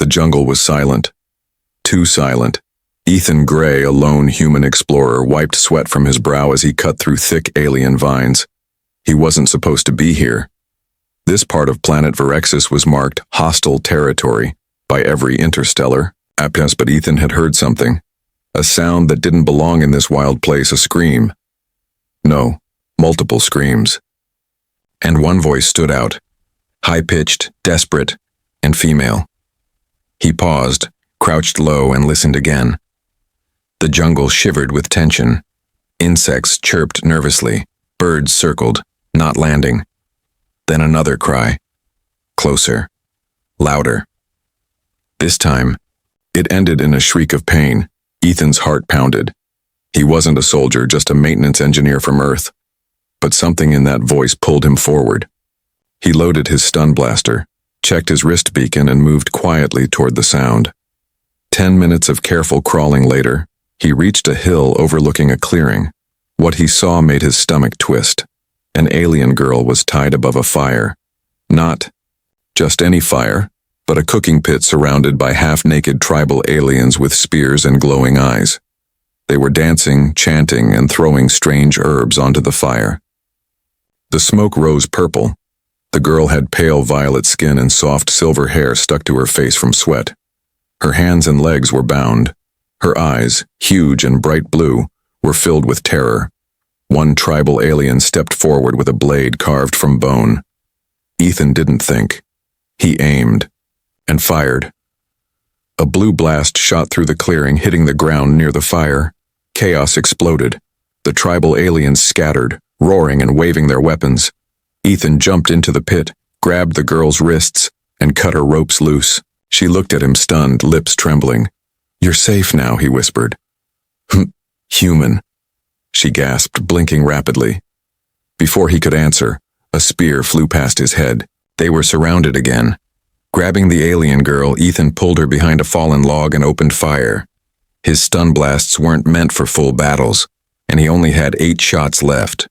jungle was silent. Too silent. Ethan Gray, a lone human explorer, wiped sweat from his brow as he cut through thick alien vines. He wasn't supposed to be here. This part of planet Virexis was marked hostile territory by every interstellar. But Ethan had heard something. A sound that didn't belong in this wild place, a scream. No, multiple screams. And one voice stood out. High-pitched, desperate, and female. He paused, crouched low, and listened again. The jungle shivered with tension. Insects chirped nervously. Birds circled, not landing. Then another cry. Closer. Louder. This time, it ended in a shriek of pain. Ethan's heart pounded. He wasn't a soldier, just a maintenance engineer from Earth. But something in that voice pulled him forward. He loaded his stun blaster, checked his wrist beacon, and moved quietly toward the sound. 10 minutes of careful crawling later, he reached a hill overlooking a clearing. What he saw made his stomach twist. An alien girl was tied above a fire. Not just any fire, but a cooking pit surrounded by half-naked tribal aliens with spears and glowing eyes. They were dancing, chanting, and throwing strange herbs onto the fire. The smoke rose purple. The girl had pale violet skin and soft silver hair stuck to her face from sweat. Her hands and legs were bound. Her eyes, huge and bright blue, were filled with terror. One tribal alien stepped forward with a blade carved from bone. Ethan didn't think. He aimed. And fired. A blue blast shot through the clearing, hitting the ground near the fire. Chaos exploded. The tribal aliens scattered, roaring and waving their weapons. Ethan jumped into the pit, grabbed the girl's wrists, and cut her ropes loose. She looked at him stunned, lips trembling. "You're safe now," he whispered. "Human," she gasped, blinking rapidly. Before he could answer, a spear flew past his head. They were surrounded again. Grabbing the alien girl, Ethan pulled her behind a fallen log and opened fire. His stun blasts weren't meant for full battles, and he only had 8 shots left.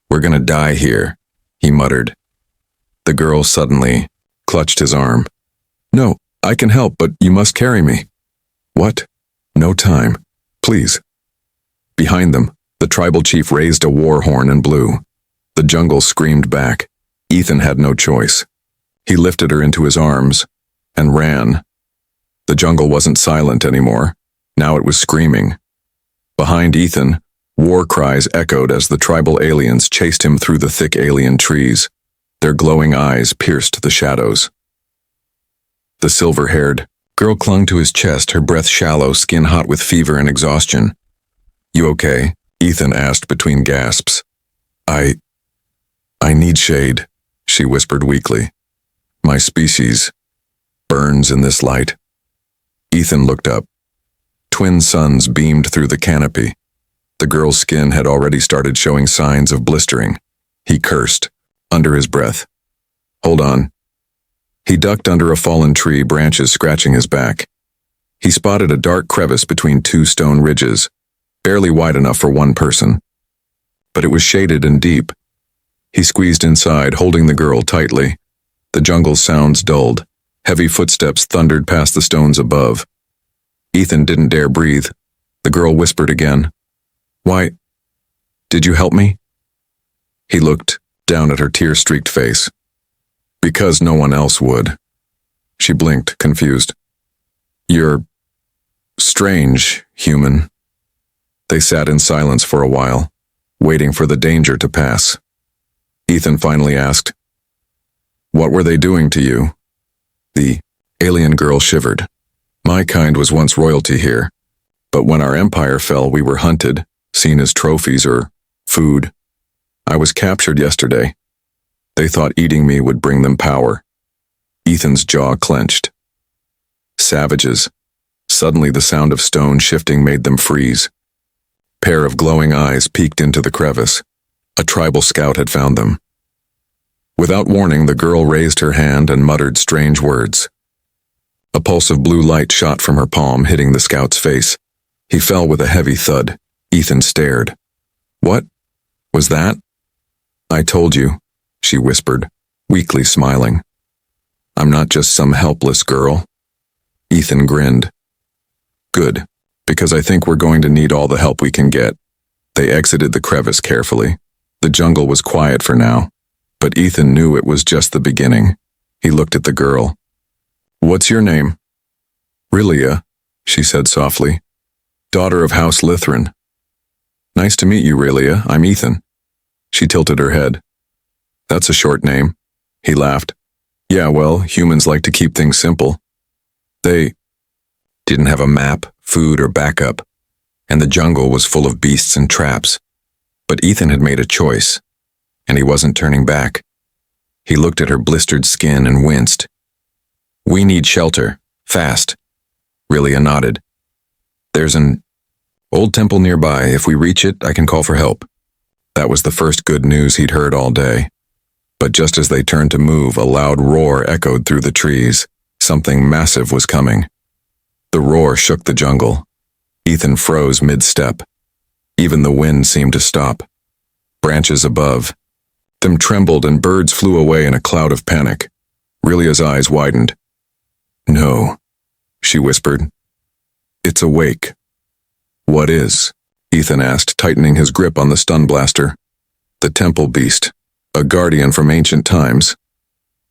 "We're gonna die here," he muttered. The girl suddenly clutched his arm. "No, I can help, but you must carry me." "What? No time. Please." Behind them, the tribal chief raised a war horn and blew. The jungle screamed back. Ethan had no choice. He lifted her into his arms and ran. The jungle wasn't silent anymore. Now it was screaming. Behind Ethan, war cries echoed as the tribal aliens chased him through the thick alien trees. Their glowing eyes pierced the shadows. The silver-haired girl clung to his chest, her breath shallow, skin hot with fever and exhaustion. "You okay?" Ethan asked between gasps. I need shade," she whispered weakly. "My species burns in this light." Ethan looked up. Twin suns beamed through the canopy. The girl's skin had already started showing signs of blistering. He cursed, under his breath. "Hold on." He ducked under a fallen tree, branches scratching his back. He spotted a dark crevice between 2 stone ridges, barely wide enough for one person. But it was shaded and deep. He squeezed inside, holding the girl tightly. The jungle's sounds dulled. Heavy footsteps thundered past the stones above. Ethan didn't dare breathe. The girl whispered again. "Why? Did you help me?" He looked down at her tear-streaked face. "Because no one else would." She blinked, confused. "You're strange, human." They sat in silence for a while, waiting for the danger to pass. Ethan finally asked, "What were they doing to you?" The alien girl shivered. "My kind was once royalty here, but when our empire fell, we were hunted, seen as trophies or food. I was captured yesterday. They thought eating me would bring them power." Ethan's jaw clenched. Savages. Suddenly the sound of stone shifting made them freeze. Pair of glowing eyes peeked into the crevice. A tribal scout had found them. Without warning, the girl raised her hand and muttered strange words. A pulse of blue light shot from her palm, hitting the scout's face. He fell with a heavy thud. Ethan stared. "What was that?" "I told you," she whispered, weakly smiling. "I'm not just some helpless girl. Ethan grinned. Good, because I think we're going to need all the help we can get. They exited the crevice carefully. The jungle was quiet for now, but Ethan knew it was just the beginning. He looked at the girl. What's your name? Rilia, she said softly. Daughter of House Lithrin. Nice to meet you, Rilia. I'm Ethan. She tilted her head. That's a short name. He laughed. Yeah, well, humans like to keep things simple. They didn't have a map, food, or backup, and the jungle was full of beasts and traps. But Ethan had made a choice, and he wasn't turning back. He looked at her blistered skin and winced. We need shelter, fast. Rilia nodded. There's an old temple nearby. If we reach it, I can call for help. That was the first good news he'd heard all day. But just as they turned to move, a loud roar echoed through the trees. Something massive was coming. The roar shook the jungle. Ethan froze mid-step. Even the wind seemed to stop. Branches above them trembled and birds flew away in a cloud of panic. Rilia's eyes widened. No, she whispered. It's awake. What is? Ethan asked, tightening his grip on the stun blaster. The temple beast, a guardian from ancient times.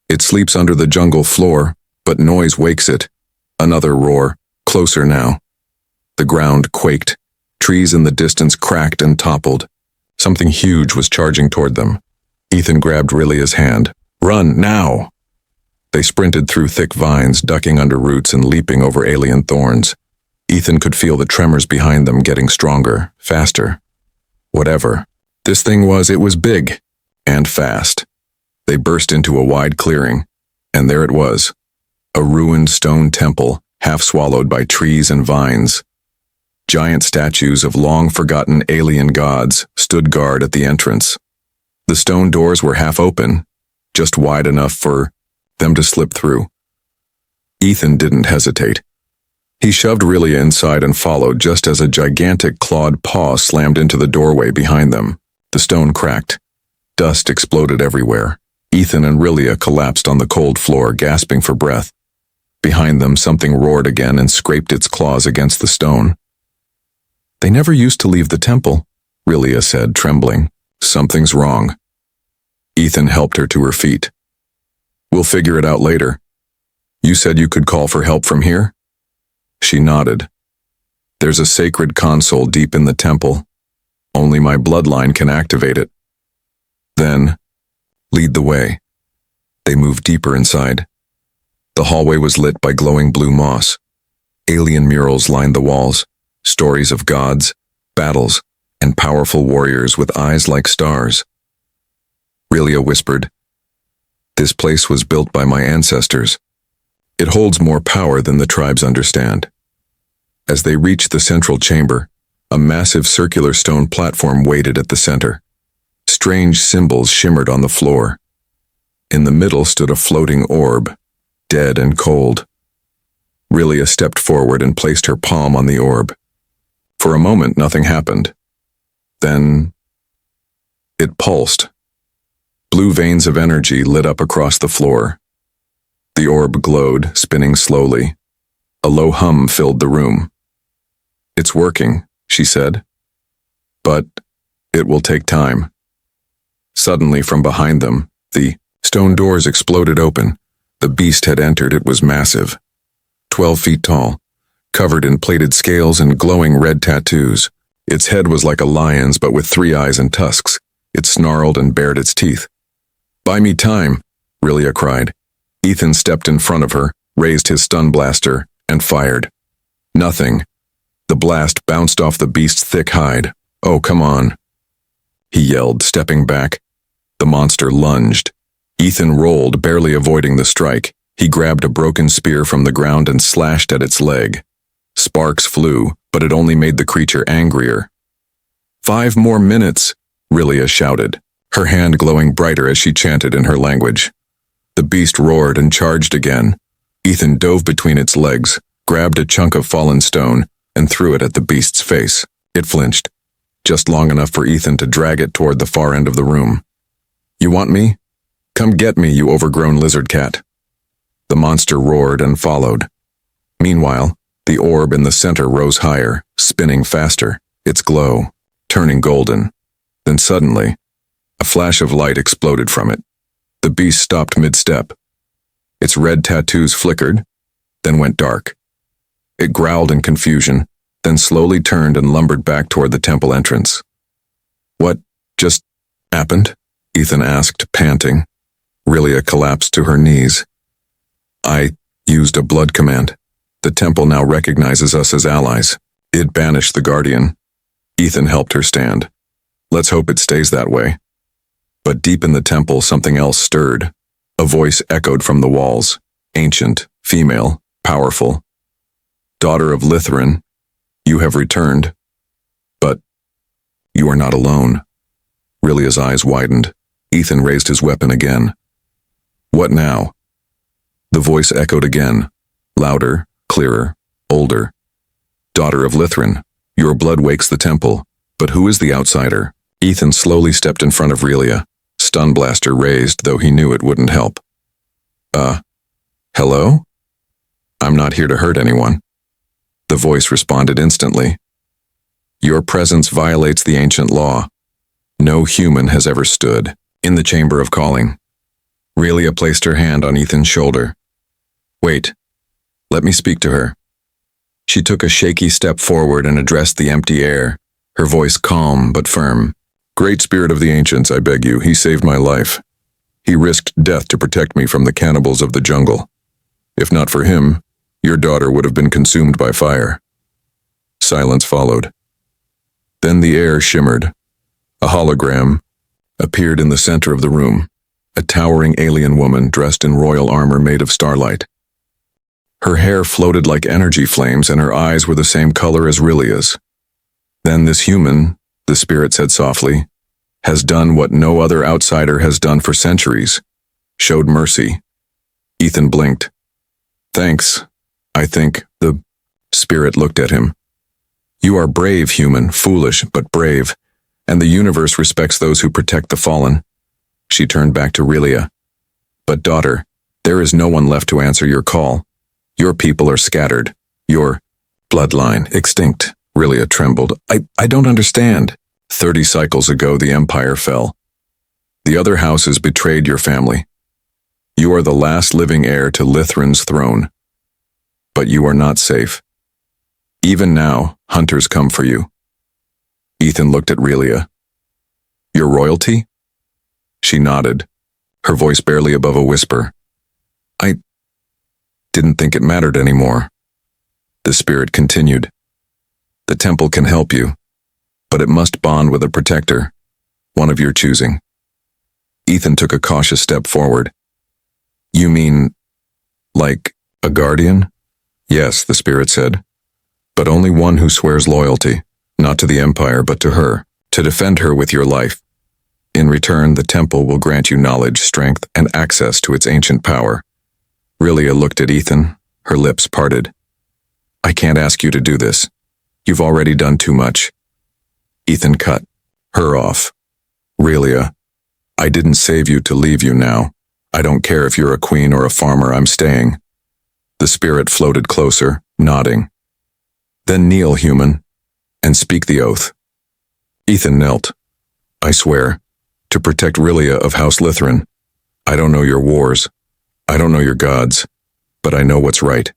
It sleeps under the jungle floor, but noise wakes it. Another roar, closer now. The ground quaked. Trees in the distance cracked and toppled. Something huge was charging toward them. Ethan grabbed Rilia's hand. Run, now! They sprinted through thick vines, ducking under roots and leaping over alien thorns. Ethan could feel the tremors behind them getting stronger, faster. Whatever this thing was, it was big and fast. They burst into a wide clearing, and there it was, a ruined stone temple, half swallowed by trees and vines. Giant statues of long-forgotten alien gods stood guard at the entrance. The stone doors were half open, just wide enough for them to slip through. Ethan didn't hesitate. He shoved Rilia inside and followed just as a gigantic clawed paw slammed into the doorway behind them. The stone cracked. Dust exploded everywhere. Ethan and Rilia collapsed on the cold floor, gasping for breath. Behind them, something roared again and scraped its claws against the stone. They never used to leave the temple, Rilia said, trembling. Something's wrong. Ethan helped her to her feet. We'll figure it out later. You said you could call for help from here? She nodded. There's a sacred console deep in the temple. Only my bloodline can activate it. Then, lead the way. They moved deeper inside. The hallway was lit by glowing blue moss. Alien murals lined the walls, stories of gods, battles, and powerful warriors with eyes like stars. Rilia whispered, This place was built by my ancestors. It holds more power than the tribes understand. As they reached the central chamber, a massive circular stone platform waited at the center. Strange symbols shimmered on the floor. In the middle stood a floating orb, dead and cold. Rilia stepped forward and placed her palm on the orb. For a moment, nothing happened. Then, it pulsed. Blue veins of energy lit up across the floor. The orb glowed, spinning slowly. A low hum filled the room. It's working, she said. But it will take time. Suddenly, from behind them, the stone doors exploded open. The beast had entered. It was massive. 12 feet tall, covered in plated scales and glowing red tattoos. Its head was like a lion's, but with 3 eyes and tusks. It snarled and bared its teeth. Buy me time, Rilia cried. Ethan stepped in front of her, raised his stun blaster, and fired. Nothing. The blast bounced off the beast's thick hide. Oh, come on, he yelled, stepping back. The monster lunged. Ethan rolled, barely avoiding the strike. He grabbed a broken spear from the ground and slashed at its leg. Sparks flew, but it only made the creature angrier. 5 more minutes, Rilia shouted, her hand glowing brighter as she chanted in her language. The beast roared and charged again. Ethan dove between its legs, grabbed a chunk of fallen stone, and threw it at the beast's face. It flinched, just long enough for Ethan to drag it toward the far end of the room. You want me? Come get me, you overgrown lizard cat. The monster roared and followed. Meanwhile, the orb in the center rose higher, spinning faster, its glow turning golden. Then suddenly, a flash of light exploded from it. The beast stopped mid-step. Its red tattoos flickered, then went dark. It growled in confusion, then slowly turned and lumbered back toward the temple entrance. "What just happened?" Ethan asked, panting. Rilia collapsed to her knees. "I used a blood command. The temple now recognizes us as allies. It banished the guardian." Ethan helped her stand. "Let's hope it stays that way." But deep in the temple, something else stirred. A voice echoed from the walls, ancient, female, powerful. "Daughter of Litharin, you have returned. But you are not alone." Rilia's eyes widened. Ethan raised his weapon again. "What now?" The voice echoed again, louder, clearer, older. "Daughter of Litharin, your blood wakes the temple, but who is the outsider?" Ethan slowly stepped in front of Rilia, stun blaster raised, though he knew it wouldn't help. Hello? "I'm not here to hurt anyone." The voice responded instantly. "Your presence violates the ancient law. No human has ever stood in the chamber of calling." Rilia placed her hand on Ethan's shoulder. "Wait, let me speak to her." She took a shaky step forward and addressed the empty air, her voice calm but firm. "Great spirit of the ancients, I beg you, he saved my life. He risked death to protect me from the cannibals of the jungle. If not for him, your daughter would have been consumed by fire." Silence followed. Then the air shimmered. A hologram appeared in the center of the room, a towering alien woman dressed in royal armor made of starlight. Her hair floated like energy flames and her eyes were the same color as Rilia's. "Then this human," the spirit said softly, "has done what no other outsider has done for centuries, showed mercy." Ethan blinked. "Thanks, I think." The spirit looked at him. "You are brave, human, foolish, but brave, and the universe respects those who protect the fallen." She turned back to Rilia. "But daughter, there is no one left to answer your call. Your people are scattered. Your bloodline extinct." Rilia trembled. I don't understand." 30 cycles ago, the empire fell. The other houses betrayed your family. You are the last living heir to Litharin's throne. But you are not safe. Even now, hunters come for you." Ethan looked at Rilia. "Your royalty?" She nodded, her voice barely above a whisper. "I didn't think it mattered anymore." The spirit continued. "The temple can help you, but it must bond with a protector, one of your choosing." Ethan took a cautious step forward. "You mean, like, a guardian?" "Yes," the spirit said, "but only one who swears loyalty, not to the empire but to her, to defend her with your life. In return, the temple will grant you knowledge, strength, and access to its ancient power." Rilia looked at Ethan, her lips parted. "I can't ask you to do this. You've already done too much." Ethan cut her off. "Rilia, I didn't save you to leave you now. I don't care if you're a queen or a farmer, I'm staying." The spirit floated closer, nodding. "Then kneel, human, and speak the oath." Ethan knelt. "I swear, to protect Rilia of House Litharin. I don't know your wars. I don't know your gods, but I know what's right,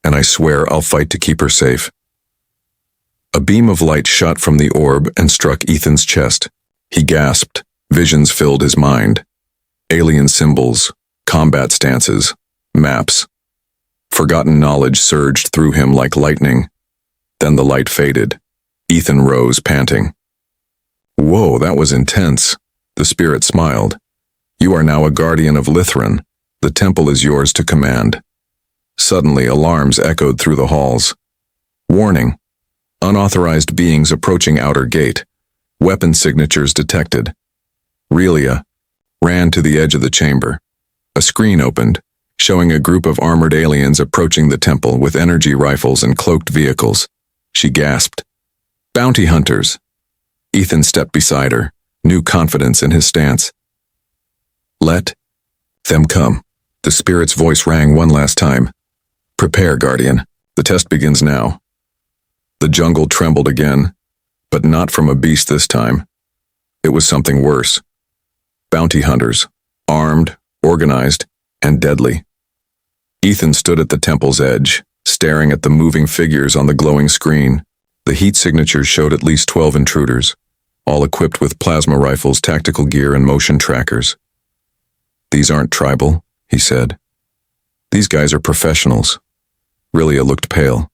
and I swear I'll fight to keep her safe." A beam of light shot from the orb and struck Ethan's chest. He gasped. Visions filled his mind. Alien symbols, combat stances, maps. Forgotten knowledge surged through him like lightning. Then the light faded. Ethan rose, panting. "Whoa, that was intense." The spirit smiled. "You are now a guardian of Litharin. The temple is yours to command." Suddenly, alarms echoed through the halls. "Warning. Unauthorized beings approaching outer gate. Weapon signatures detected." Rilia ran to the edge of the chamber. A screen opened, showing a group of armored aliens approaching the temple with energy rifles and cloaked vehicles. She gasped. "Bounty hunters." Ethan stepped beside her, new confidence in his stance. "Let them come." The spirit's voice rang one last time. "Prepare, Guardian. The test begins now. The jungle trembled again, but not from a beast this time. It was something worse. Bounty hunters, armed, organized, and deadly. Ethan stood at the temple's edge, staring at the moving figures on the glowing screen. The heat signatures showed at least 12 intruders, all equipped with plasma rifles, tactical gear, and motion trackers. "These aren't tribal," he said. "These guys are professionals." Rilia looked pale.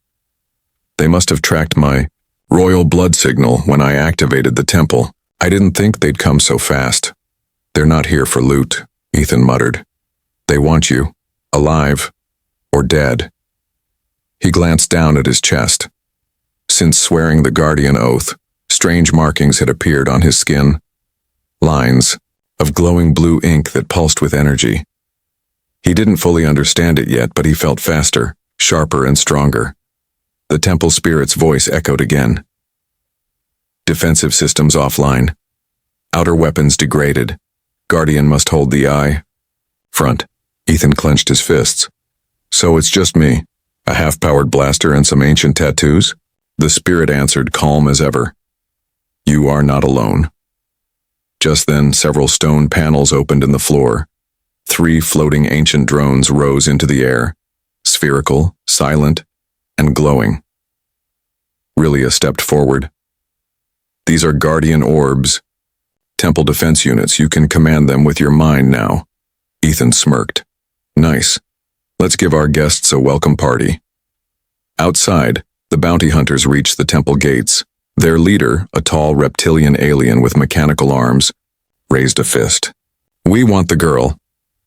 "They must have tracked my royal blood signal when I activated the temple. I didn't think they'd come so fast." "They're not here for loot," Ethan muttered. "They want you, alive or dead." He glanced down at his chest. Since swearing the guardian oath, strange markings had appeared on his skin. Lines of glowing blue ink that pulsed with energy. He didn't fully understand it yet, but he felt faster, sharper, and stronger. The temple spirit's voice echoed again. "Defensive systems offline. Outer weapons degraded. Guardian must hold the eye." "Front." Ethan clenched his fists. "So it's just me, a half-powered blaster and some ancient tattoos?" The spirit answered, calm as ever. "You are not alone." Just then, several stone panels opened in the floor. 3 floating ancient drones rose into the air, spherical, silent, and glowing. Rilia stepped forward. "These are guardian orbs. Temple defense units. You can command them with your mind now." Ethan smirked. "Nice. Let's give our guests a welcome party." Outside, the bounty hunters reached the temple gates. Their leader, a tall reptilian alien with mechanical arms, raised a fist. "We want the girl.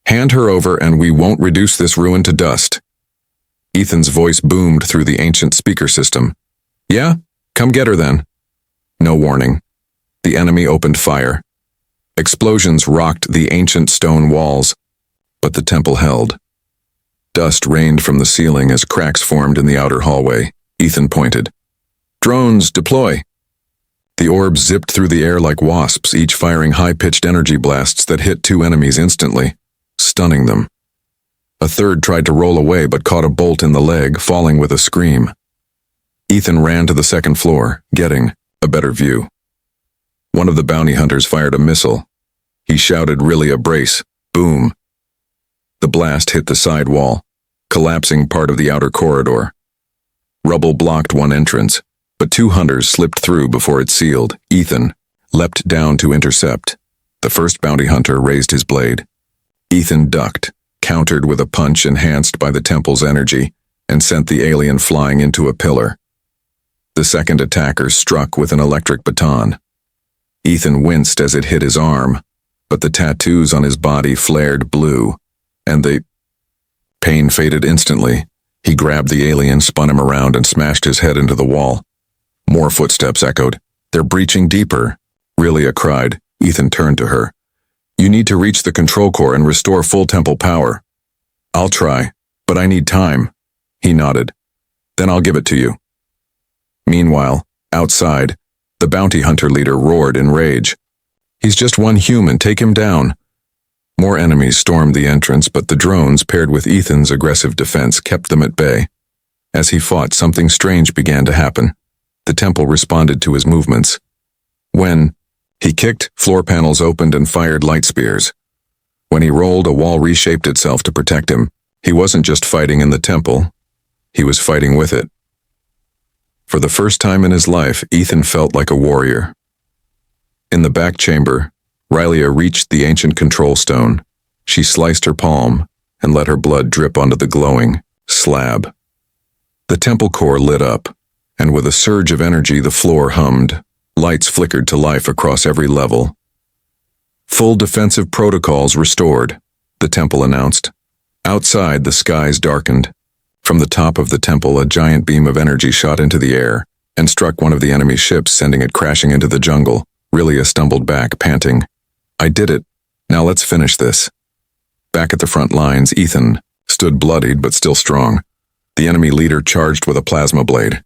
Hand her over and we won't reduce this ruin to dust." Ethan's voice boomed through the ancient speaker system. "Yeah? Come get her then." No warning. The enemy opened fire. Explosions rocked the ancient stone walls, but the temple held. Dust rained from the ceiling as cracks formed in the outer hallway. Ethan pointed. "Drones, deploy." The orbs zipped through the air like wasps, each firing high-pitched energy blasts that hit 2 enemies instantly, stunning them. A third tried to roll away but caught a bolt in the leg, falling with a scream. Ethan ran to the second floor, getting a better view. One of the bounty hunters fired a missile. He shouted, "Rilia, brace!" Boom. The blast hit the side wall, collapsing part of the outer corridor. Rubble blocked one entrance, but 2 hunters slipped through before it sealed. Ethan leapt down to intercept. The first bounty hunter raised his blade. Ethan ducked, countered with a punch enhanced by the temple's energy, and sent the alien flying into a pillar. The second attacker struck with an electric baton. Ethan winced as it hit his arm, but the tattoos on his body flared blue, and the pain faded instantly. He grabbed the alien, spun him around, and smashed his head into the wall. More footsteps echoed. "They're breaching deeper," Rilia cried. Ethan turned to her. "You need to reach the control core and restore full temple power." "I'll try, but I need time." He nodded. "Then I'll give it to you." Meanwhile, outside, the bounty hunter leader roared in rage. "He's just one human, take him down." More enemies stormed the entrance, but the drones, paired with Ethan's aggressive defense, kept them at bay. As he fought, something strange began to happen. The temple responded to his movements. When he kicked, floor panels opened and fired light spears. When he rolled, a wall reshaped itself to protect him. He wasn't just fighting in the temple, he was fighting with it. For the first time in his life, Ethan felt like a warrior. In the back chamber, Rilia reached the ancient control stone. She sliced her palm and let her blood drip onto the glowing slab. The temple core lit up, and with a surge of energy the floor hummed. Lights flickered to life across every level. "Full defensive protocols restored," the temple announced. Outside, the skies darkened. From the top of the temple, a giant beam of energy shot into the air and struck one of the enemy ships, sending it crashing into the jungle. Rilia stumbled back, panting. "I did it. Now let's finish this." Back at the front lines, Ethan stood bloodied but still strong. The enemy leader charged with a plasma blade.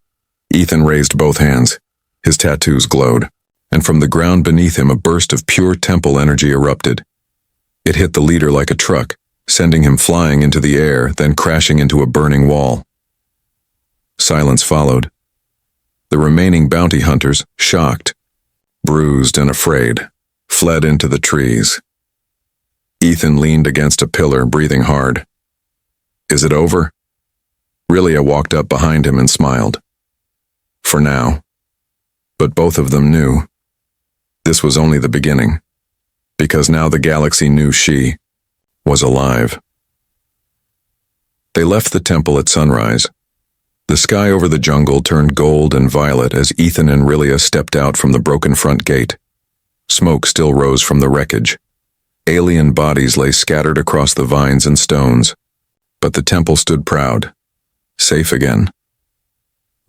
Ethan raised both hands. His tattoos glowed, and from the ground beneath him a burst of pure temple energy erupted. It hit the leader like a truck, sending him flying into the air, then crashing into a burning wall. Silence followed. The remaining bounty hunters, shocked, bruised and afraid, fled into the trees. Ethan leaned against a pillar, breathing hard. Is it over? Rilia walked up behind him and smiled. For now. But both of them knew. This was only the beginning. Because now the galaxy knew she was alive. They left the temple at sunrise. The sky over the jungle turned gold and violet as Ethan and Rilia stepped out from the broken front gate. Smoke still rose from the wreckage. Alien bodies lay scattered across the vines and stones. But the temple stood proud, safe again.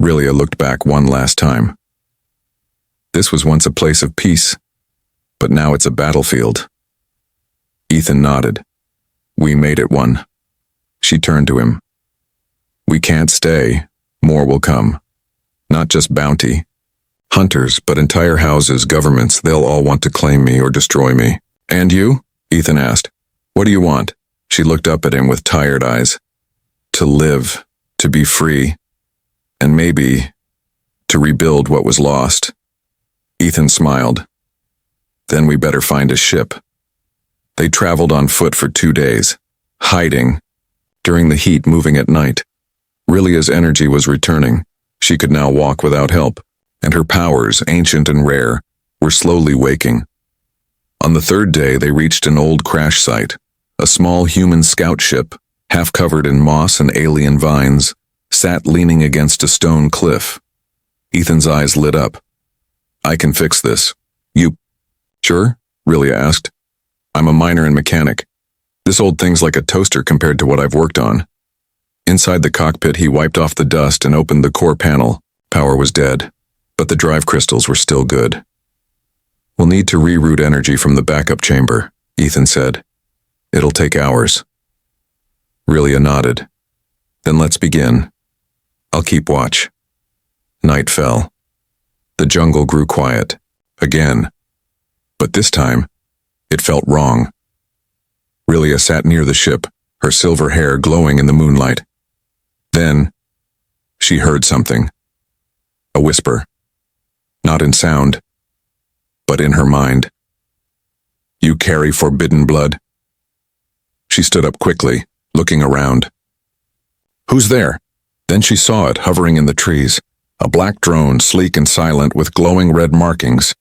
Rilia looked back one last time. This was once a place of peace, but now it's a battlefield. Ethan nodded. We made it one. She turned to him. We can't stay. More will come. Not just bounty. Hunters, but entire houses, governments, they'll all want to claim me or destroy me. And you? Ethan asked. What do you want? She looked up at him with tired eyes. To live, to be free, and maybe to rebuild what was lost. Ethan smiled. Then we better find a ship. They traveled on foot for 2 days, hiding, during the heat, moving at night. Rilia's energy was returning. She could now walk without help, and her powers, ancient and rare, were slowly waking. On the 3rd day, they reached an old crash site, a small human scout ship, half covered in moss and alien vines, sat leaning against a stone cliff. Ethan's eyes lit up. I can fix this. You sure? Rilia asked. I'm a miner and mechanic. This old thing's like a toaster compared to what I've worked on. Inside the cockpit, he wiped off the dust and opened the core panel. Power was dead, but the drive crystals were still good. We'll need to reroute energy from the backup chamber, Ethan said. It'll take hours. Rilia nodded. Then let's begin. I'll keep watch. Night fell. The jungle grew quiet. Again. But this time, it felt wrong. Rilia sat near the ship, her silver hair glowing in the moonlight. Then, she heard something. A whisper. Not in sound, but in her mind. You carry forbidden blood. She stood up quickly, looking around. Who's there? Then she saw it hovering in the trees, a black drone, sleek and silent with glowing red markings.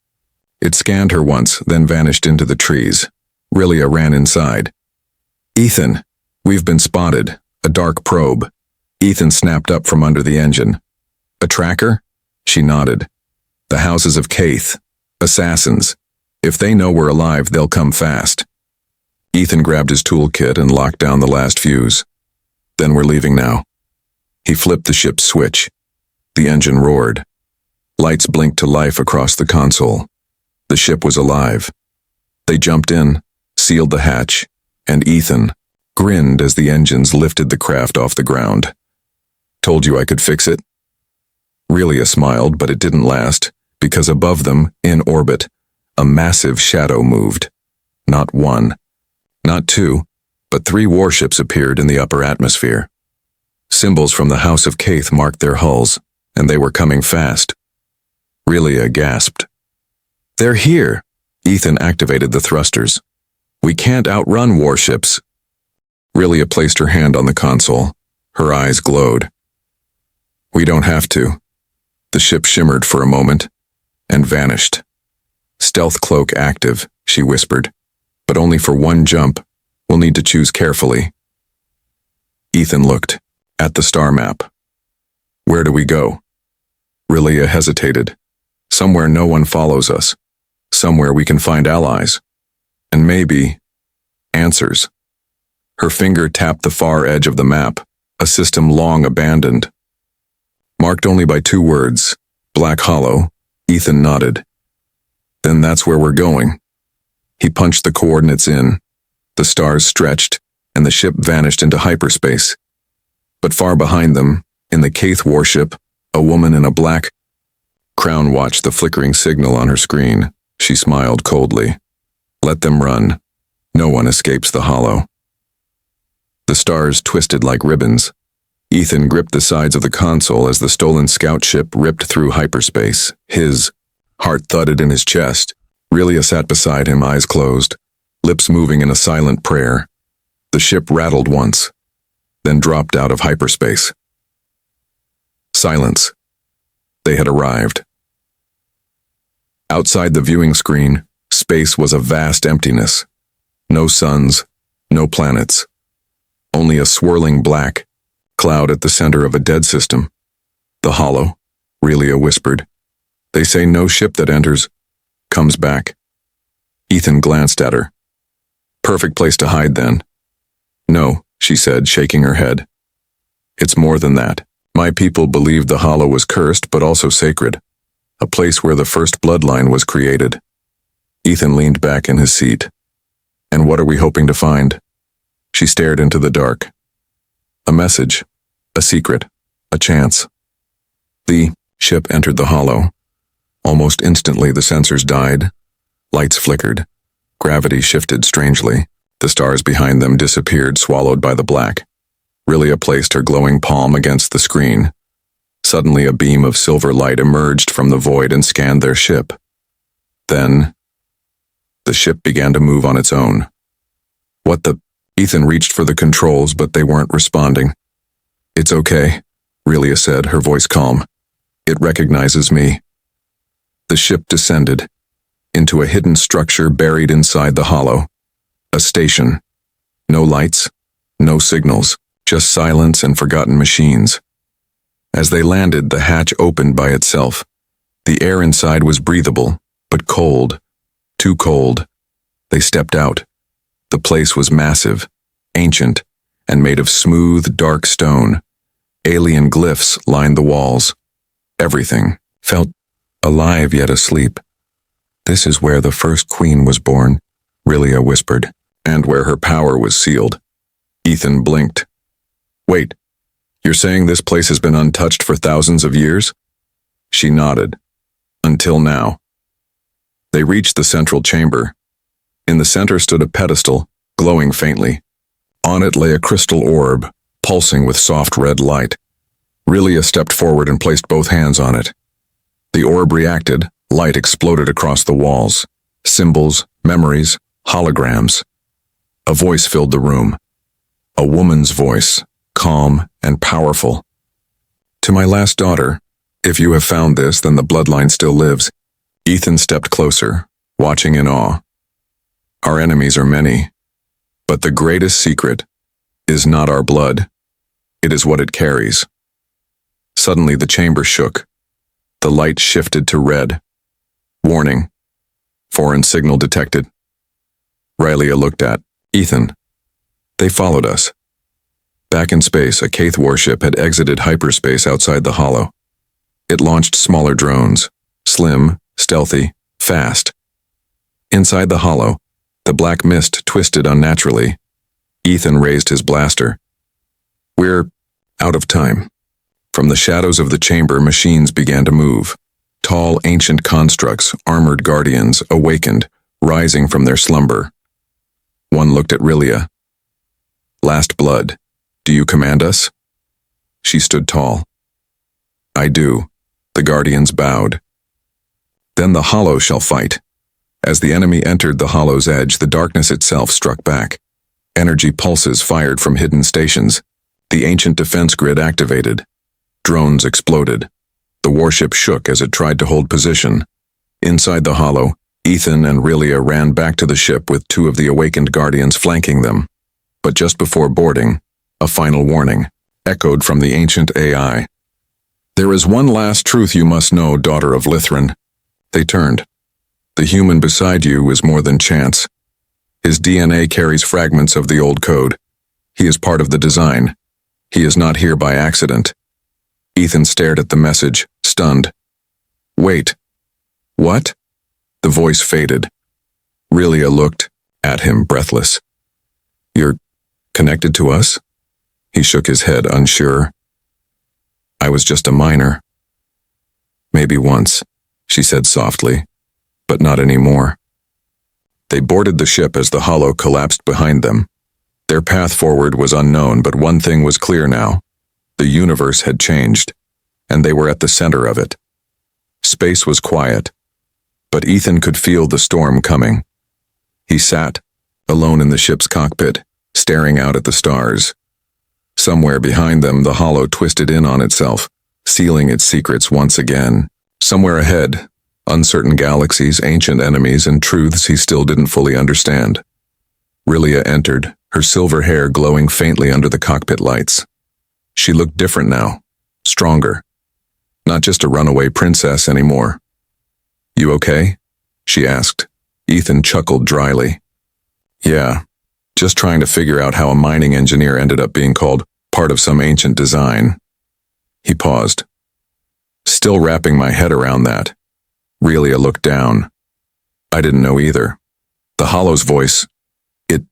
It scanned her once, then vanished into the trees. Rilia ran inside. Ethan, we've been spotted. A dark probe. Ethan snapped up from under the engine. A tracker? She nodded. The houses of Kaith. Assassins. If they know we're alive, they'll come fast. Ethan grabbed his toolkit and locked down the last fuse. Then we're leaving now. He flipped the ship's switch. The engine roared. Lights blinked to life across the console. The ship was alive. They jumped in, sealed the hatch, and Ethan grinned as the engines lifted the craft off the ground. Told you I could fix it? Rilia smiled, but it didn't last, because above them, in orbit, a massive shadow moved. Not one, not two, but 3 warships appeared in the upper atmosphere. Symbols from the House of Kaith marked their hulls, and they were coming fast. Rilia gasped. They're here. Ethan activated the thrusters. We can't outrun warships. Rilia placed her hand on the console. Her eyes glowed. We don't have to. The ship shimmered for a moment and vanished. Stealth cloak active, she whispered, but only for 1 jump. We'll need to choose carefully. Ethan looked at the star map. Where do we go? Rilia hesitated. Somewhere no one follows us. Somewhere we can find allies. And maybe answers. Her finger tapped the far edge of the map, a system long abandoned. Marked only by 2 words, Black Hollow. Ethan nodded. Then that's where we're going. He punched the coordinates in. The stars stretched, and the ship vanished into hyperspace. But far behind them, in the Kaith warship, a woman in a black crown watched the flickering signal on her screen. She smiled coldly. Let them run. No one escapes the hollow. The stars twisted like ribbons. Ethan gripped the sides of the console as the stolen scout ship ripped through hyperspace. His heart thudded in his chest. Relia sat beside him, eyes closed, lips moving in a silent prayer. The ship rattled once, then dropped out of hyperspace. Silence. They had arrived. Outside the viewing screen, space was a vast emptiness. No suns, no planets. Only a swirling black cloud at the center of a dead system. The hollow, Relia whispered. They say no ship that enters comes back. Ethan glanced at her. Perfect place to hide then. No, she said, shaking her head. It's more than that. My people believed the hollow was cursed but also sacred. A place where the first bloodline was created. Ethan leaned back in his seat. And what are we hoping to find? She stared into the dark. A message. A secret. A chance. The ship entered the hollow. Almost instantly the sensors died. Lights flickered. Gravity shifted strangely. The stars behind them disappeared, swallowed by the black. Relia placed her glowing palm against the screen. Suddenly a beam of silver light emerged from the void and scanned their ship. Then, the ship began to move on its own. What the... Ethan reached for the controls, but they weren't responding. It's okay, Relia said, her voice calm. It recognizes me. The ship descended into a hidden structure buried inside the hollow. A station. No lights, no signals, just silence and forgotten machines. As they landed, the hatch opened by itself. The air inside was breathable, but cold. Too cold. They stepped out. The place was massive, ancient, and made of smooth, dark stone. Alien glyphs lined the walls. Everything felt alive yet asleep. This is where the first queen was born, Relia whispered, and where her power was sealed. Ethan blinked. Wait, you're saying this place has been untouched for thousands of years? She nodded. Until now. They reached the central chamber. In the center stood a pedestal, glowing faintly. On it lay a crystal orb, pulsing with soft red light. Relia stepped forward and placed both hands on it. The orb reacted, light exploded across the walls. Symbols, memories, holograms. A voice filled the room. A woman's voice, calm and powerful. To my last daughter, if you have found this, then the bloodline still lives. Ethan stepped closer, watching in awe. Our enemies are many, but the greatest secret is not our blood. It is what it carries. Suddenly the chamber shook. The light shifted to red. Warning. Foreign signal detected. Relia looked at Ethan. They followed us. Back in space, a Kaith warship had exited hyperspace outside the hollow. It launched smaller drones, slim, stealthy, fast. Inside the hollow, the black mist twisted unnaturally. Ethan raised his blaster. We're out of time. From the shadows of the chamber, machines began to move. Tall, ancient constructs, armored guardians, awakened, rising from their slumber. One looked at Relia. Last blood, do you command us? She stood tall. I do. The guardians bowed. Then the hollow shall fight. As the enemy entered the hollow's edge, the darkness itself struck back. Energy pulses fired from hidden stations. The ancient defense grid activated. Drones exploded. The warship shook as it tried to hold position. Inside the hollow, Ethan and Relia ran back to the ship with two of the awakened guardians flanking them. But just before boarding, a final warning echoed from the ancient AI. There is one last truth you must know, daughter of Lithran. They turned. The human beside you is more than chance. His DNA carries fragments of the old code. He is part of the design. He is not here by accident. Ethan stared at the message, stunned. Wait. What? The voice faded. Relia looked at him, breathless. You're connected to us? He shook his head, unsure. I was just a miner. Maybe once, she said softly, but not anymore. They boarded the ship as the hollow collapsed behind them. Their path forward was unknown, but one thing was clear now. The universe had changed, and they were at the center of it. Space was quiet, but Ethan could feel the storm coming. He sat, alone in the ship's cockpit, staring out at the stars. Somewhere behind them, the hollow twisted in on itself, sealing its secrets once again. Somewhere ahead, uncertain galaxies, ancient enemies, and truths he still didn't fully understand. Rilia entered, her silver hair glowing faintly under the cockpit lights. She looked different now, stronger. Not just a runaway princess anymore. "You okay?" she asked. Ethan chuckled dryly. "Yeah, just trying to figure out how a mining engineer ended up being called part of some ancient design." He paused. "Still wrapping my head around that." Rilia looked down. "I didn't know either." The Hollow's voice, "It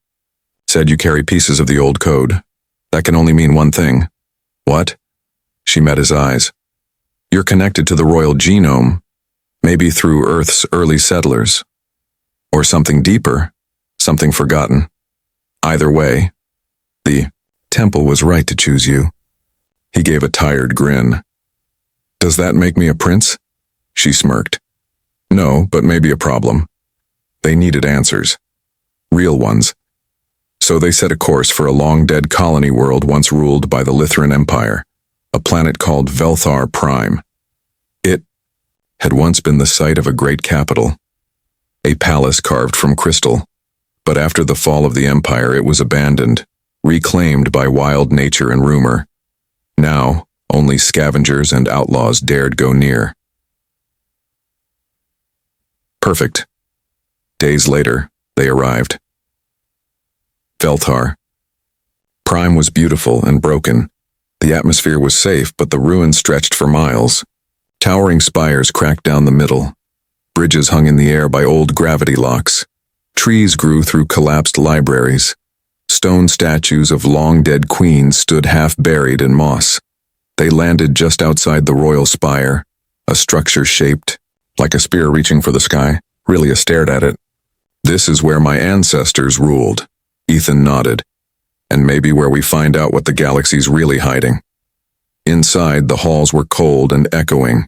said you carry pieces of the old code. That can only mean one thing." "What?" She met his eyes. "You're connected to the royal genome, maybe through Earth's early settlers. Or something deeper, something forgotten. Either way, the temple was right to choose you." He gave a tired grin. "Does that make me a prince?" She smirked. "No, but maybe a problem." They needed answers. Real ones. So they set a course for a long-dead colony world once ruled by the Lythran Empire, a planet called Velthar Prime. It had once been the site of a great capital, a palace carved from crystal, but after the fall of the empire it was abandoned, reclaimed by wild nature and rumor. Now, only scavengers and outlaws dared go near. Perfect. Days later, they arrived. Velthar. Prime was beautiful and broken. The atmosphere was safe, but the ruins stretched for miles. Towering spires cracked down the middle. Bridges hung in the air by old gravity locks. Trees grew through collapsed libraries. Stone statues of long-dead queens stood half-buried in moss. They landed just outside the royal spire, a structure shaped like a spear reaching for the sky. Rilia stared at it. "This is where my ancestors ruled." Ethan nodded. "And maybe where we find out what the galaxy's really hiding." Inside, the halls were cold and echoing.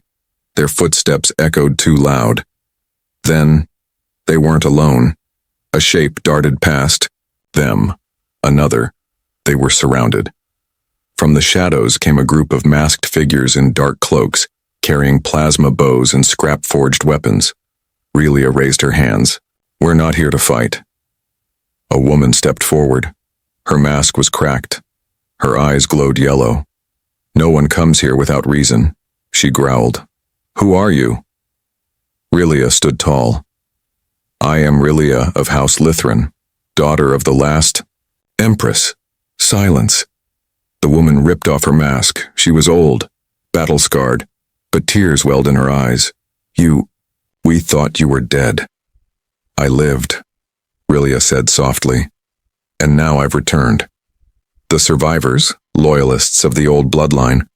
Their footsteps echoed too loud. Then, they weren't alone. A shape darted past them. Another. They were surrounded. From the shadows came a group of masked figures in dark cloaks, carrying plasma bows and scrap-forged weapons. Rilia raised her hands. "We're not here to fight." A woman stepped forward. Her mask was cracked. Her eyes glowed yellow. "No one comes here without reason," she growled. "Who are you?" Rilia stood tall. "I am Rilia of House Lythran, daughter of the last Empress." Silence. The woman ripped off her mask. She was old, battle-scarred, but tears welled in her eyes. We thought you were dead." "I lived," Rilia said softly. "And now I've returned." The survivors, loyalists of the old bloodline,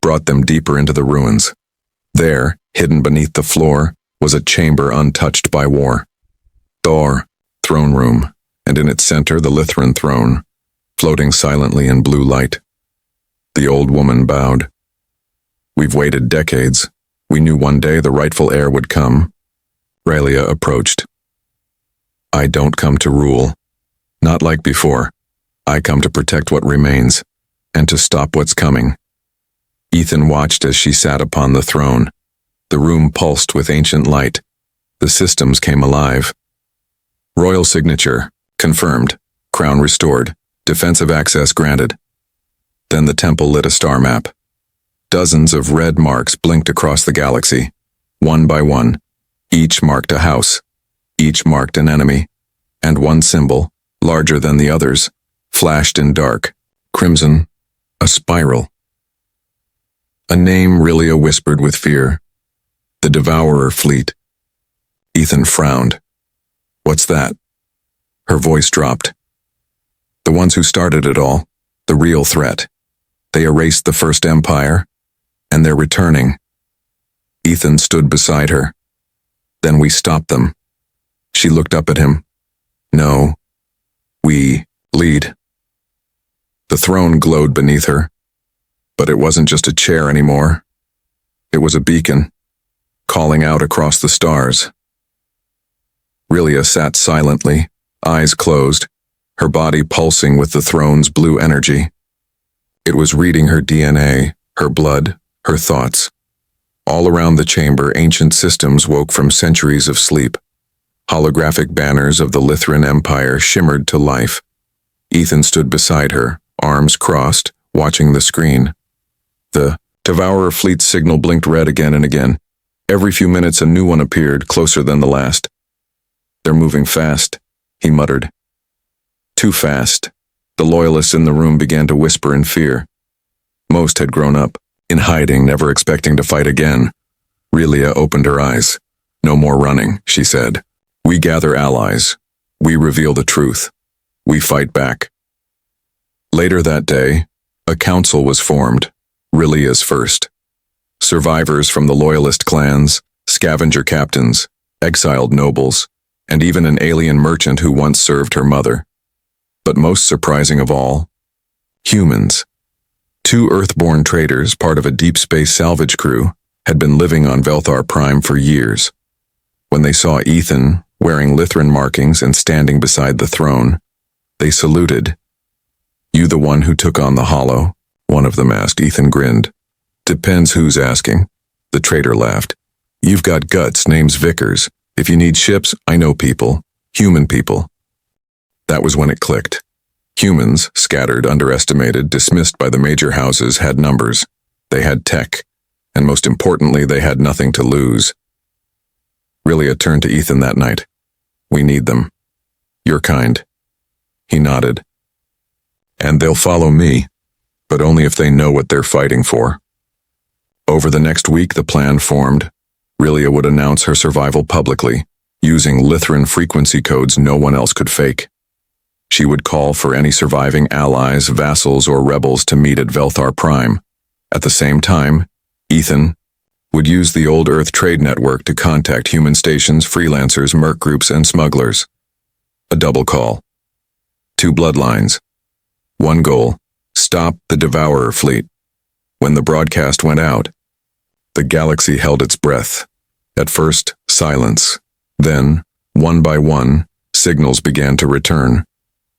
brought them deeper into the ruins. There, hidden beneath the floor, was a chamber untouched by war. Door, throne room, and in its center the Lythran throne, floating silently in blue light. The old woman bowed. "We've waited decades. We knew one day the rightful heir would come." Rilia approached. "I don't come to rule. Not like before. I come to protect what remains, and to stop what's coming." Ethan watched as she sat upon the throne. The room pulsed with ancient light. The systems came alive. Royal signature, confirmed. Crown restored. Defensive access granted. Then the temple lit a star map. Dozens of red marks blinked across the galaxy, one by one. Each marked a house. Each marked an enemy. And one symbol, larger than the others, flashed in dark, crimson, a spiral. A name Rilia whispered with fear. The Devourer Fleet. Ethan frowned. "What's that?" Her voice dropped. "The ones who started it all, the real threat. They erased the First Empire, and they're returning." Ethan stood beside her. "Then we stopped them." She looked up at him. "No, we lead." The throne glowed beneath her. But it wasn't just a chair anymore. It was a beacon, calling out across the stars. Rilia sat silently, eyes closed, her body pulsing with the throne's blue energy. It was reading her DNA, her blood, her thoughts. All around the chamber, ancient systems woke from centuries of sleep. Holographic banners of the Lythran Empire shimmered to life. Ethan stood beside her, arms crossed, watching the screen. The Devourer fleet signal blinked red again and again. Every few minutes a new one appeared, closer than the last. "They're moving fast," he muttered. Too fast. The loyalists in the room began to whisper in fear. Most had grown up, in hiding, never expecting to fight again. Rilia opened her eyes. "No more running," she said. "We gather allies. We reveal the truth. We fight back." Later that day, a council was formed, Rilia's first. Survivors from the loyalist clans, scavenger captains, exiled nobles, and even an alien merchant who once served her mother. But most surprising of all, humans. 2 Earthborn traders, part of a deep space salvage crew, had been living on Velthar Prime for years. When they saw Ethan, wearing Lythran markings and standing beside the throne, they saluted. "You the one who took on the Hollow?" one of them asked. Ethan grinned. "Depends who's asking." The trader laughed. "You've got guts, name's Vickers. If you need ships, I know people. Human people." That was when it clicked. Humans, scattered, underestimated, dismissed by the major houses, had numbers. They had tech. And most importantly, they had nothing to lose. Rilia turned to Ethan that night. "We need them. Your kind." He nodded. "And they'll follow me, but only if they know what they're fighting for." Over the next week, the plan formed. Rilia would announce her survival publicly, using Lythran frequency codes no one else could fake. She would call for any surviving allies, vassals, or rebels to meet at Velthar Prime. At the same time, Ethan would use the old Earth trade network to contact human stations, freelancers, merc groups, and smugglers. A double call. 2 bloodlines. One goal: stop the Devourer fleet. When the broadcast went out, the galaxy held its breath. At first, silence. Then, one by one, signals began to return.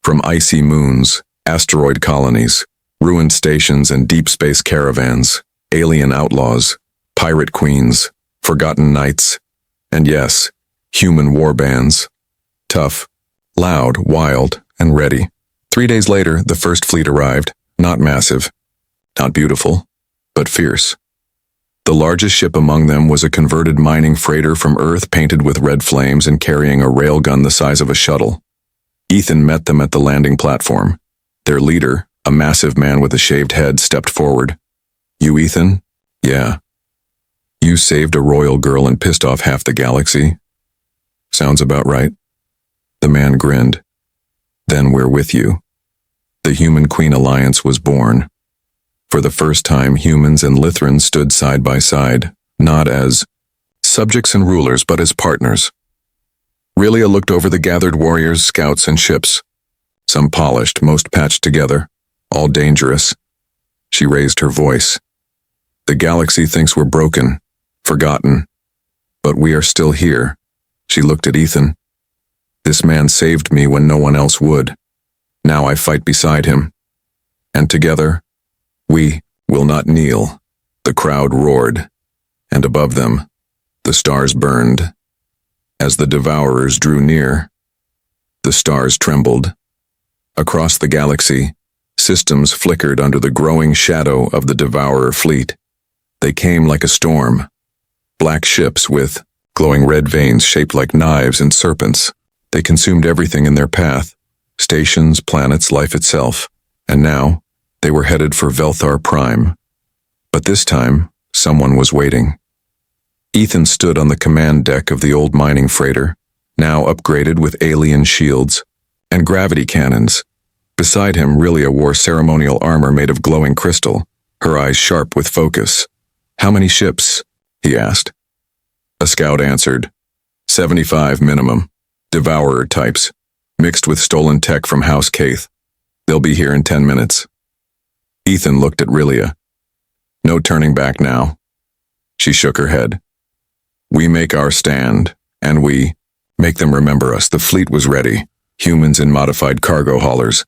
From icy moons, asteroid colonies, ruined stations and deep space caravans, alien outlaws, pirate queens, forgotten knights, and yes, human warbands. Tough, loud, wild, and ready. 3 days later, the first fleet arrived, not massive, not beautiful, but fierce. The largest ship among them was a converted mining freighter from Earth painted with red flames and carrying a railgun the size of a shuttle. Ethan met them at the landing platform. Their leader, a massive man with a shaved head, stepped forward. "You Ethan?" "Yeah." "You saved a royal girl and pissed off half the galaxy?" "Sounds about right." The man grinned. "Then we're with you." The Human-Queen Alliance was born. For the first time, humans and Lythrans stood side by side, not as subjects and rulers, but as partners. Rilia looked over the gathered warriors, scouts, and ships. Some polished, most patched together, all dangerous. She raised her voice. "The galaxy thinks we're broken, forgotten. But we are still here." She looked at Ethan. "This man saved me when no one else would. Now I fight beside him. And together, we will not kneel." The crowd roared, and above them, the stars burned. As the Devourers drew near, the stars trembled. Across the galaxy, systems flickered under the growing shadow of the Devourer fleet. They came like a storm. Black ships with glowing red veins shaped like knives and serpents. They consumed everything in their path, stations, planets, life itself. And now, they were headed for Velthar Prime. But this time, someone was waiting. Ethan stood on the command deck of the old mining freighter, now upgraded with alien shields and gravity cannons. Beside him, Rilia wore ceremonial armor made of glowing crystal, her eyes sharp with focus. "How many ships?" he asked. A scout answered, 75 minimum. Devourer types, mixed with stolen tech from House Kaith. They'll be here in 10 minutes. Ethan looked at Rilia. No turning back now. She shook her head. We make our stand, and we make them remember us. The fleet was ready. Humans in modified cargo haulers,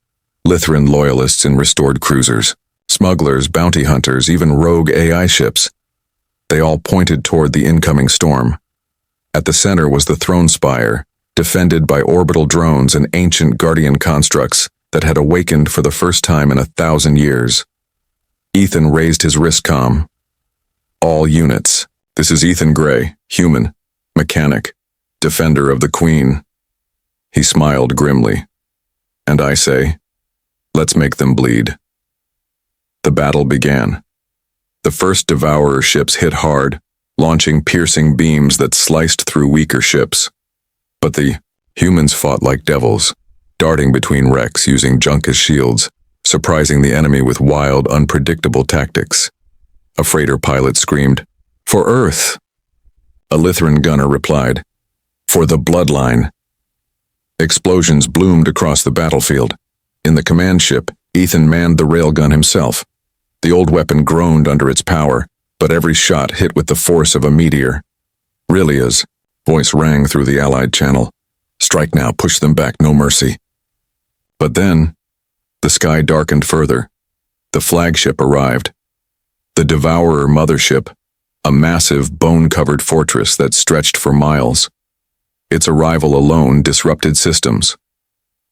Lytheran loyalists in restored cruisers, smugglers, bounty hunters, even rogue AI ships. They all pointed toward the incoming storm. At the center was the throne spire, defended by orbital drones and ancient guardian constructs that had awakened for the first time in 1,000 years. Ethan raised his wrist comm. All units, this is Ethan Gray, human, mechanic, defender of the Queen. He smiled grimly. And I say, let's make them bleed. The battle began. The first Devourer ships hit hard, launching piercing beams that sliced through weaker ships. But the humans fought like devils, darting between wrecks using junk as shields, surprising the enemy with wild, unpredictable tactics. A freighter pilot screamed, "For Earth!" A Lytheran gunner replied, "For the bloodline!" Explosions bloomed across the battlefield. In the command ship, Ethan manned the railgun himself. The old weapon groaned under its power, but every shot hit with the force of a meteor. Rillia's voice rang through the Allied channel. Strike now, push them back, no mercy. But then, the sky darkened further. The flagship arrived. The Devourer mothership, a massive, bone-covered fortress that stretched for miles. Its arrival alone disrupted systems.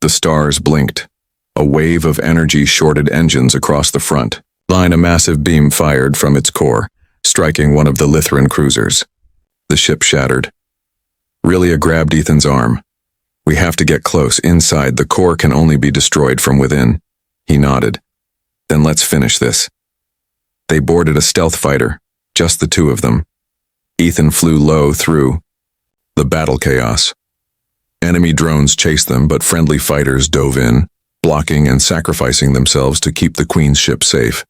The stars blinked. A wave of energy shorted engines across the front. A massive beam fired from its core, striking one of the Lytheran cruisers. The ship shattered. Rillia grabbed Ethan's arm. We have to get close. Inside, the core can only be destroyed from within. He nodded. Then let's finish this. They boarded a stealth fighter, just the two of them. Ethan flew low through the battle chaos. Enemy drones chased them, but friendly fighters dove in, blocking and sacrificing themselves to keep the Queen's ship safe.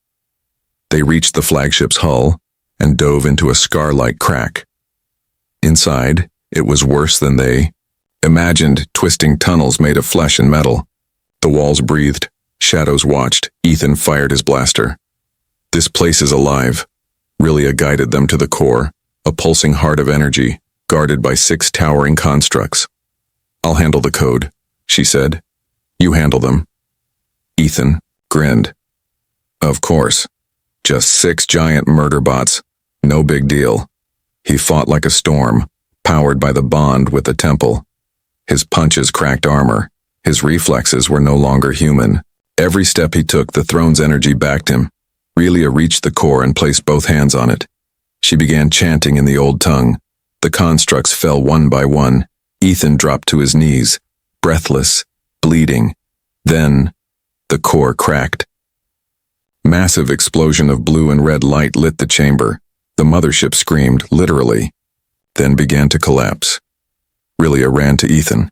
They reached the flagship's hull and dove into a scar-like crack. Inside, it was worse than they imagined, twisting tunnels made of flesh and metal. The walls breathed, shadows watched. Ethan fired his blaster. This place is alive. Rillia guided them to the core, a pulsing heart of energy, guarded by 6 towering constructs. I'll handle the code, she said. You handle them. Ethan grinned. Of course. Just 6 giant murder bots. No big deal. He fought like a storm, powered by the bond with the temple. His punches cracked armor. His reflexes were no longer human. Every step he took, the throne's energy backed him. Rillia reached the core and placed both hands on it. She began chanting in the old tongue. The constructs fell one by one. Ethan dropped to his knees, breathless, bleeding. Then, the core cracked. Massive explosion of blue and red light lit the chamber. The mothership screamed, literally, then began to collapse. Rillia ran to Ethan.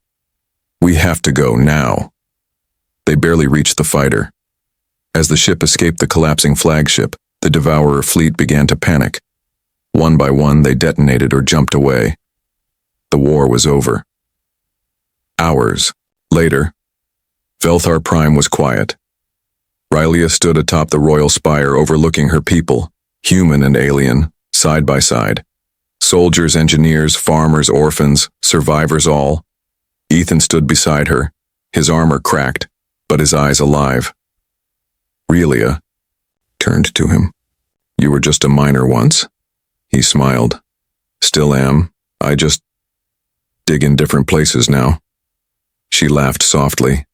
We have to go now. They barely reached the fighter. As the ship escaped the collapsing flagship, the Devourer fleet began to panic. One by one, they detonated or jumped away. The war was over. Hours later, Velthar Prime was quiet. Rillia stood atop the royal spire overlooking her people, human and alien, side by side. Soldiers, engineers, farmers, orphans, survivors all. Ethan stood beside her, his armor cracked, but his eyes alive. Rillia turned to him. You were just a miner once. He smiled. Still am. I just dig in different places now. She laughed softly.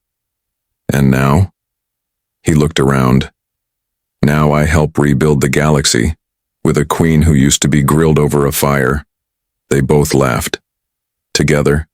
And now? He looked around. Now I help rebuild the galaxy, with a queen who used to be grilled over a fire. They both laughed. Together,